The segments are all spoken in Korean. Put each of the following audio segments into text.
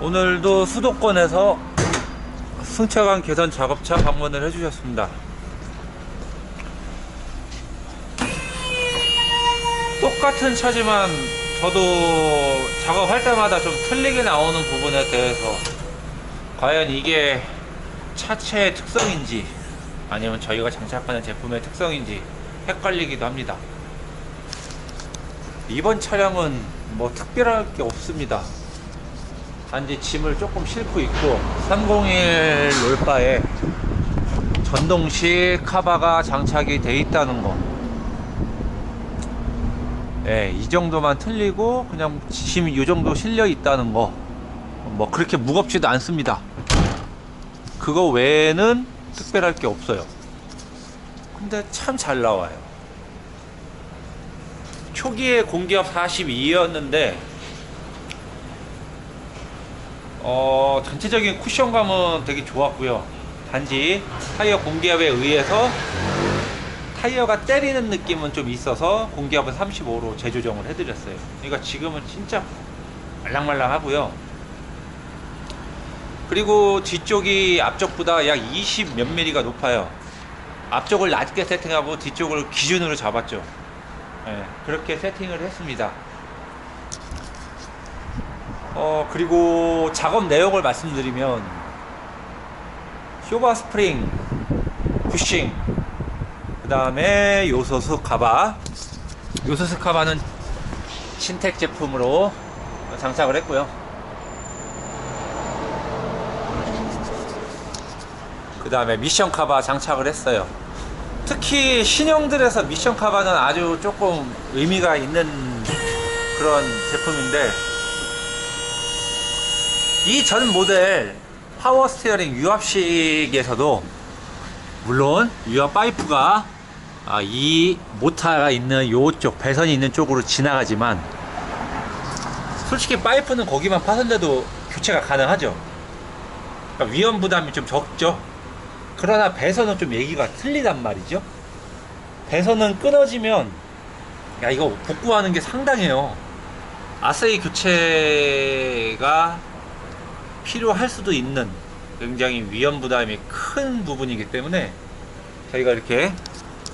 오늘도 수도권에서 승차감 개선 작업차 방문을 해주셨습니다. 똑같은 차지만 저도 작업할 때마다 좀 틀리게 나오는 부분에 대해서 과연 이게 차체의 특성인지 아니면 저희가 장착하는 제품의 특성인지 헷갈리기도 합니다. 이번 차량은 뭐 특별할 게 없습니다. 단지 짐을 조금 싣고 있고 301 롤바에 전동식 카바가 장착이 돼 있다는 거. 예, 이 정도만 틀리고 그냥 짐 이 정도 실려 있다는 거. 뭐 그렇게 무겁지도 않습니다. 그거 외에는 특별할 게 없어요. 근데 참 잘 나와요. 초기에 공기압 42였는데 전체적인 쿠션감은 되게 좋았고요. 단지 타이어 공기압에 의해서 타이어가 때리는 느낌은 좀 있어서 공기압은 35로 재조정을 해드렸어요. 그러니까 지금은 진짜 말랑말랑하고요. 그리고 뒤쪽이 앞쪽보다 약 20 몇 미리가 높아요. 앞쪽을 낮게 세팅하고 뒤쪽을 기준으로 잡았죠. 네, 그렇게 세팅을 했습니다. 그리고 작업 내용을 말씀드리면 쇼바 스프링, 부싱, 그 다음에 요소수 카바. 요소수 카바는 신텍 제품으로 장착을 했고요. 그 다음에 미션 카바 장착을 했어요. 특히 신형들에서 미션 카바는 아주 조금 의미가 있는 그런 제품인데, 이 전 모델 파워 스티어링 유압식에서도 물론 유압 파이프가 이 모터가 있는 요쪽 배선이 있는 쪽으로 지나가지만, 솔직히 파이프는 거기만 파손돼도 교체가 가능하죠. 그러니까 위험 부담이 좀 적죠. 그러나 배선은 좀 얘기가 틀리단 말이죠. 배선은 끊어지면 이거 복구하는 게 상당해요. 아세이 교체가 필요할 수도 있는 굉장히 위험 부담이 큰 부분이기 때문에 저희가 이렇게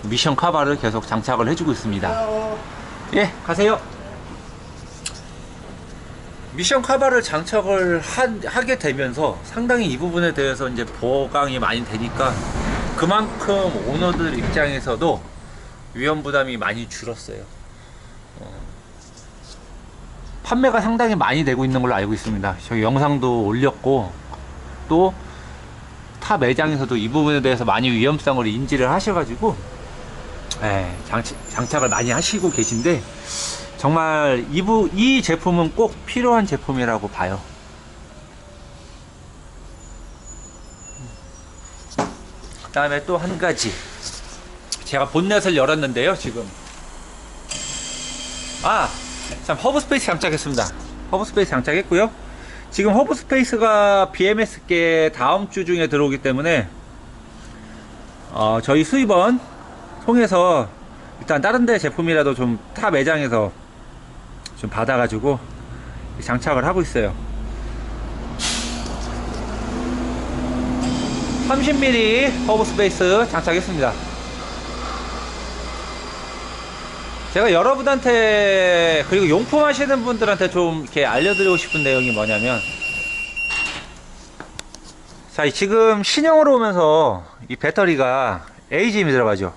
미션 카바를 계속 장착을 해주고 있습니다. 예, 가세요. 미션 카바를 장착을 하게 되면서 상당히 이 부분에 대해서 이제 보강이 많이 되니까 그만큼 오너들 입장에서도 위험 부담이 많이 줄었어요. 판매가 상당히 많이 되고 있는 걸로 알고 있습니다. 저희 영상도 올렸고, 또 타 매장에서도 이 부분에 대해서 많이 위험성을 인지를 하셔가지고 장착을 많이 하시고 계신데, 정말 이 제품은 꼭 필요한 제품이라고 봐요. 그 다음에 또 한 가지, 제가 본넷을 열었는데요. 지금 참, 허브 스페이스 장착했습니다. 허브 스페이스 장착했고요. 지금 허브 스페이스가 BMS께 다음 주 중에 들어오기 때문에 저희 수입원 통해서 일단 다른 데 제품이라도 좀 타 매장에서 좀 받아가지고 장착을 하고 있어요. 30mm 허브 스페이스 장착했습니다. 제가 여러분한테, 그리고 용품 하시는 분들한테 좀 이렇게 알려드리고 싶은 내용이 뭐냐면, 자, 지금 신형으로 오면서 이 배터리가 AGM이 들어가죠.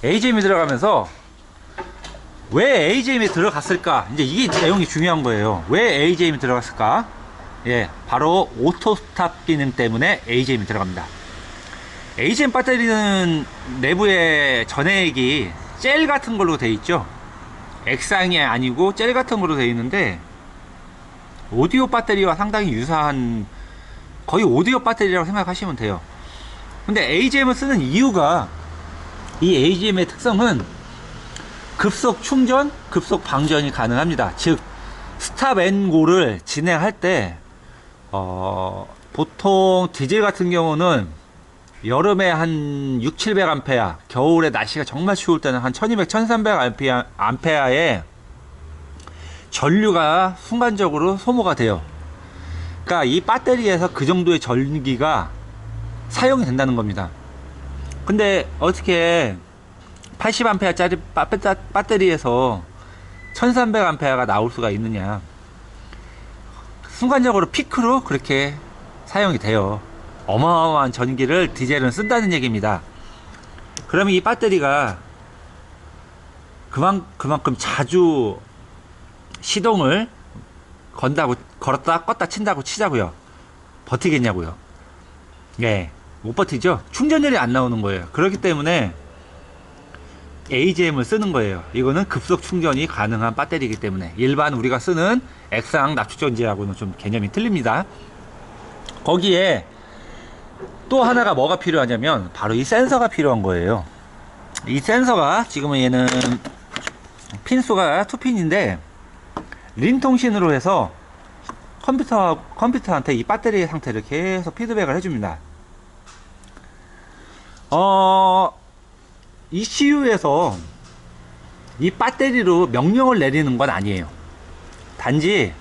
AGM이 들어가면서 왜 AGM이 들어갔을까? 이제 이게 내용이 중요한 거예요. 왜 AGM이 들어갔을까? 예, 바로 오토 스탑 기능 때문에 AGM이 들어갑니다. AGM 배터리는 내부에 전해액이 젤 같은 걸로 되어 있죠. 액상이 아니고 젤 같은 걸로 되어 있는데, 오디오 배터리와 상당히 유사한, 거의 오디오 배터리라고 생각하시면 돼요. 근데 AGM을 쓰는 이유가, 이 AGM의 특성은 급속 충전, 급속 방전이 가능합니다. 즉 스탑 앤 고를 진행할 때 보통 디젤 같은 경우는 여름에 한 600-700A, 겨울에 날씨가 정말 추울 때는 한 1200, 1300A에 전류가 순간적으로 소모가 돼요. 그러니까 이 배터리에서 그 정도의 전기가 사용이 된다는 겁니다. 근데 어떻게 80A짜리 배터리에서 1300A가 나올 수가 있느냐. 순간적으로 피크로 그렇게 사용이 돼요. 어마어마한 전기를 디젤은 쓴다는 얘기입니다. 그러면 이 배터리가 그만큼 자주 시동을 걸었다 껐다 친다고 치자고요. 버티겠냐고요. 예, 못 버티죠. 충전율이 안 나오는 거예요. 그렇기 때문에 AGM을 쓰는 거예요. 이거는 급속 충전이 가능한 배터리이기 때문에. 일반 우리가 쓰는 액상 납축전지하고는 좀 개념이 틀립니다. 거기에 또 하나가 뭐가 필요하냐면 바로 이 센서가 필요한 거예요. 이 센서가 지금은 얘는 핀수가 2핀인데 린 통신으로 해서 컴퓨터한테 이 배터리의 상태를 계속 피드백을 해줍니다. ECU에서 이 배터리로 명령을 내리는 건 아니에요. 단지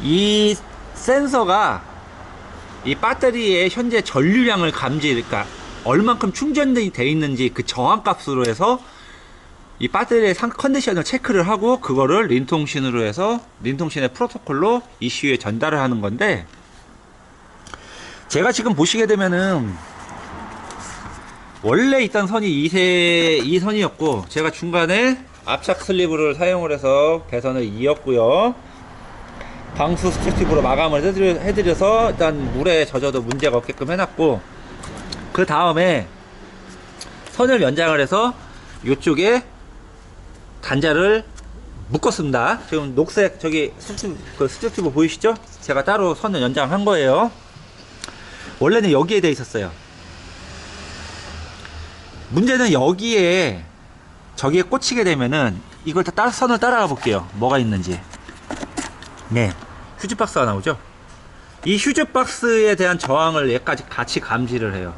이 센서가 이 배터리의 현재 전류량을 그러니까 얼만큼 충전이 되어 있는지 그 저항값으로 해서 이 배터리의 컨디션을 체크를 하고 그거를 린통신으로 해서 린통신의 프로토콜로 ECU에 전달을 하는 건데, 제가 지금 보시게 되면은 원래 있던 선이 이 선이었고 제가 중간에 압착 슬리브를 사용을 해서 배선을 이었고요. 방수 스트립으로 마감을 해드려서 일단 물에 젖어도 문제가 없게끔 해놨고, 그 다음에 선을 연장을 해서 이쪽에 단자를 묶었습니다. 지금 녹색 저기 스트립 보이시죠? 제가 따로 선을 연장한 거예요. 원래는 여기에 돼 있었어요. 문제는 여기에 저기에 꽂히게 되면은 이걸 다 선을 따라가 볼게요. 뭐가 있는지. 네, 휴즈박스가 나오죠. 이 휴즈박스에 대한 저항을 얘까지 같이 감지를 해요.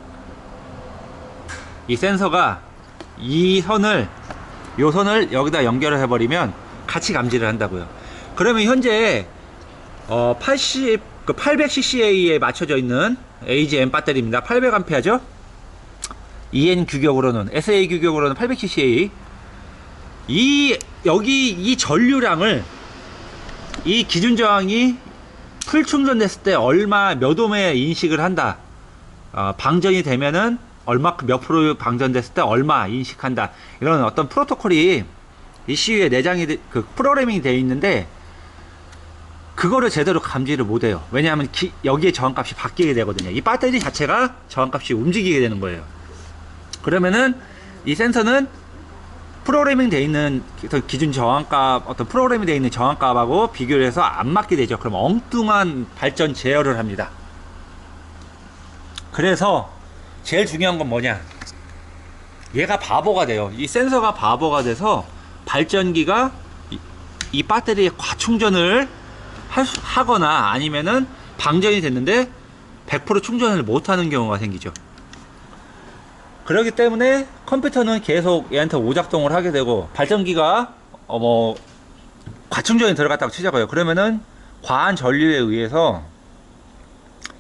이 센서가 이 선을 여기다 연결을 해버리면 같이 감지를 한다고요. 그러면 현재 800ccA에 맞춰져 있는 AGM 배터리입니다. 800A죠. EN 규격으로는, SA 규격으로는 800cca. 여기 이 전류량을 이 기준 저항이 풀 충전됐을 때 몇 ohm에 인식을 한다. 방전이 되면은 얼마큼 몇 프로 방전됐을 때 얼마 인식한다. 이런 어떤 프로토콜이 ECU에 내장이 프로그래밍이 되어 있는데 그거를 제대로 감지를 못해요. 왜냐하면 여기에 저항값이 바뀌게 되거든요. 이 배터리 자체가 저항값이 움직이게 되는 거예요. 그러면은 이 센서는 프로그래밍 되어 있는 기준 저항값, 어떤 프로그래밍 되어 있는 저항값하고 비교를 해서 안 맞게 되죠. 그럼 엉뚱한 발전 제어를 합니다. 그래서 제일 중요한 건 뭐냐, 얘가 바보가 돼요. 이 센서가 바보가 돼서 발전기가 이 배터리에 과충전을 하거나 아니면은 방전이 됐는데 100% 충전을 못하는 경우가 생기죠. 그렇기 때문에 컴퓨터는 계속 얘한테 오작동을 하게 되고, 발전기가 과충전이 들어갔다고 치자고요. 그러면은 과한 전류에 의해서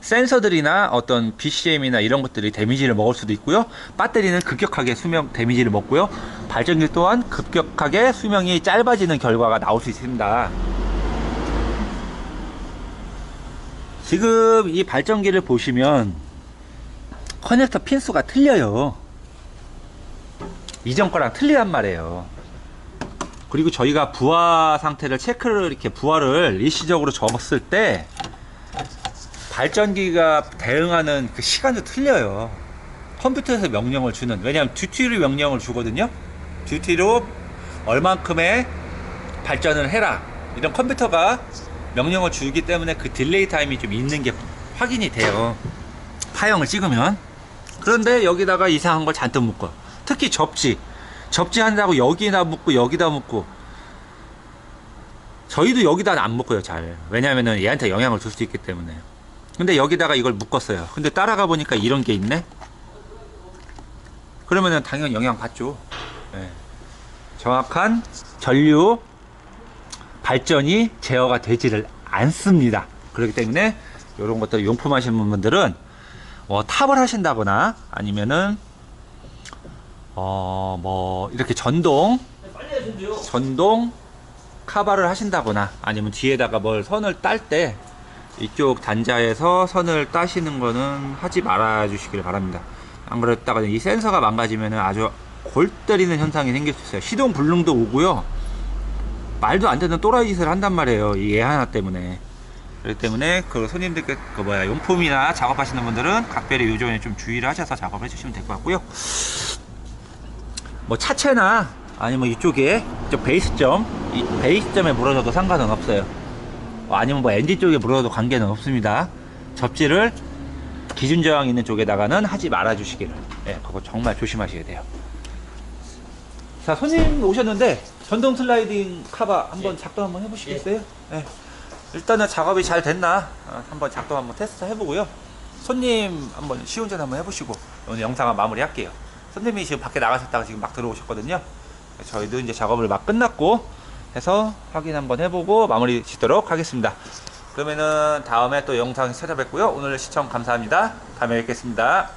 센서들이나 어떤 BCM이나 이런 것들이 데미지를 먹을 수도 있고요. 배터리는 급격하게 수명 데미지를 먹고요. 발전기 또한 급격하게 수명이 짧아지는 결과가 나올 수 있습니다. 지금 이 발전기를 보시면 커넥터 핀수가 틀려요. 이전 거랑 틀리단 말이에요. 그리고 저희가 부하 상태를 부하를 일시적으로 접었을 때 발전기가 대응하는 그 시간도 틀려요. 컴퓨터에서 명령을 주는, 왜냐하면 듀티로 명령을 주거든요. 듀티로 얼만큼의 발전을 해라, 이런 컴퓨터가 명령을 주기 때문에 그 딜레이 타임이 좀 있는 게 확인이 돼요, 파형을 찍으면. 그런데 여기다가 이상한 걸 잔뜩 묶어. 특히 접지 한다고 여기다 묶고, 저희도 여기다 안 묶어요 잘. 왜냐면은 얘한테 영향을 줄 수 있기 때문에. 근데 여기다가 이걸 묶었어요. 근데 따라가 보니까 이런 게 있네. 그러면은 당연히 영향 받죠. 네. 정확한 전류 발전이 제어가 되지를 않습니다. 그렇기 때문에 이런 것들 용품 하시는 분들은 탑을 하신다거나 아니면은 뭐 이렇게 전동 카바를 하신다거나 아니면 뒤에다가 뭘 선을 딸 때 이쪽 단자에서 선을 따시는 거는 하지 말아 주시길 바랍니다. 안 그랬다가 이 센서가 망가지면 아주 골 때리는 현상이 생길 수 있어요. 시동 불능도 오고요, 말도 안 되는 또라이 짓을 한단 말이에요, 이 애 하나 때문에. 그렇기 때문에 그 손님들께 용품이나 작업하시는 분들은 각별히 요 점에 좀 주의를 하셔서 작업을 해주시면 될 것 같고요. 뭐 차체나 아니면 이쪽에 이쪽 베이스점, 이 베이스점에 물어져도 상관은 없어요. 아니면 뭐 엔진 쪽에 물어져도 관계는 없습니다. 접지를 기준 저항 있는 쪽에다가는 하지 말아 주시기를, 그거 정말 조심하셔야 돼요. 자, 손님 오셨는데 전동 슬라이딩 카바 한번 작동 한번 해보시겠어요? 일단은 작업이 잘 됐나 한번 작동 한번 테스트 해보고요. 손님 한번 시운전 한번 해보시고 오늘 영상을 마무리 할게요. 손님이 지금 밖에 나가셨다가 지금 막 들어오셨거든요. 저희도 이제 작업을 막 끝났고 해서 확인 한번 해보고 마무리 짓도록 하겠습니다. 그러면은 다음에 또 영상 찾아뵙고요. 오늘 시청 감사합니다. 다음에 뵙겠습니다.